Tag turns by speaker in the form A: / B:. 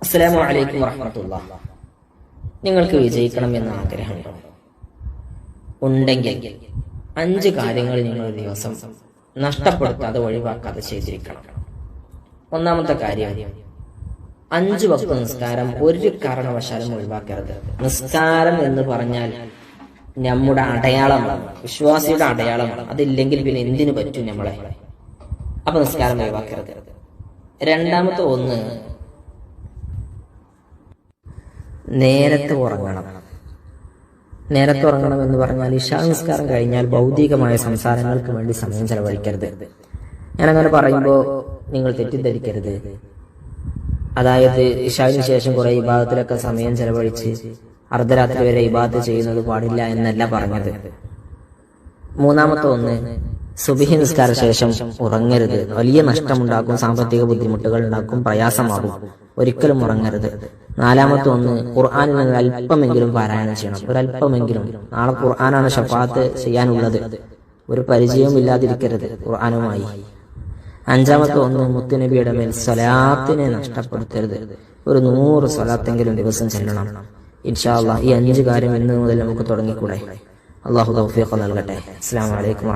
A: അസ്സലാമു അലൈക്കും വറഹ്മത്തുള്ളാഹി. നിങ്ങൾക്ക് വിജയിക്കണം എന്ന ആഗ്രഹമുണ്ടോ? ഉണ്ടെങ്കിൽ 5 കാര്യങ്ങൾ നിങ്ങൾ ഒരു ദിവസം നഷ്ടപ്പെടുത്താതെ ഒഴിവാക്കാതെ ചെയ്തിരിക്കണം. ഒന്നാമത്തെ കാര്യം, 5 വക്ത് നിസ്കാരം ഒരു കാരണവശാലും ഒഴിവാക്കരുത്. നിസ്കാരം എന്ന് പറഞ്ഞാൽ നമ്മുടെ അടയാളമാണ്, വിശ്വാസിയുടെ അടയാളമാണ്. അതില്ലെങ്കിൽ പിന്നെ എന്തിനു പറ്റും നമ്മളെ? അപ്പൊ നിസ്കാരം ഒഴിവാക്കരുത്. രണ്ടാമത്തെ ഒന്ന്, നേരത്തെ ഉറങ്ങണം. നേരത്തെ ഉറങ്ങണം എന്ന് പറഞ്ഞാൽ ഇശാ നിസ്കാരം കഴിഞ്ഞാൽ ഭൗതികമായ സംസാരങ്ങൾക്ക് വേണ്ടി സമയം ചെലവഴിക്കരുത്. ഞാനങ്ങനെ പറയുമ്പോൾ നിങ്ങൾ തെറ്റിദ്ധരിക്കരുത്. അതായത് ഇശാവിന് ശേഷം കുറെ ഇബാദത്തിലൊക്കെ സമയം ചെലവഴിച്ച് അർദ്ധരാത്രി വരെ ഇബാദത്ത് ചെയ്യുന്നത് പാടില്ല എന്നല്ല പറഞ്ഞത്. മൂന്നാമത്തെ ഒന്ന്, സുബ്ഹി നിസ്കാര ശേഷം ഉറങ്ങരുത്. വലിയ നഷ്ടമുണ്ടാക്കും, സാമ്പത്തിക ബുദ്ധിമുട്ടുകൾ ഉണ്ടാക്കും, പ്രയാസമാകും. ഒരിക്കലും ഉറങ്ങരുത്. നാലാമത്തെ ഒന്ന്, ഖുർആനിൽ നിന്ന് അല്പമെങ്കിലും പാരായണം ചെയ്യണം. ഒരല്പമെങ്കിലും. നാളെ ഖുർആനാണ് ശഫാഅത്ത് ചെയ്യാനുള്ളത്. ഒരു പരിചയവും ഇല്ലാതിരിക്കരുത് ഖുർആനുമായി. അഞ്ചാമത്തെ ഒന്ന്, മുത്തുനബിയുടെ മേൽ സ്വലാത്തിനെ നഷ്ടപ്പെടുത്തരുത്. ഒരു 100 സ്വലാത്തെങ്കിലും ദിവസം ചെല്ലണം. ഇൻഷാ അല്ലാഹ് ഈ 5 കാര്യം ഇന്ന് മുതൽ നമുക്ക് തുടങ്ങിക്കൂടെ? അല്ലാഹു തൗഫീഖ് നൽകട്ടെ. അസ്സലാമു അലൈക്കും.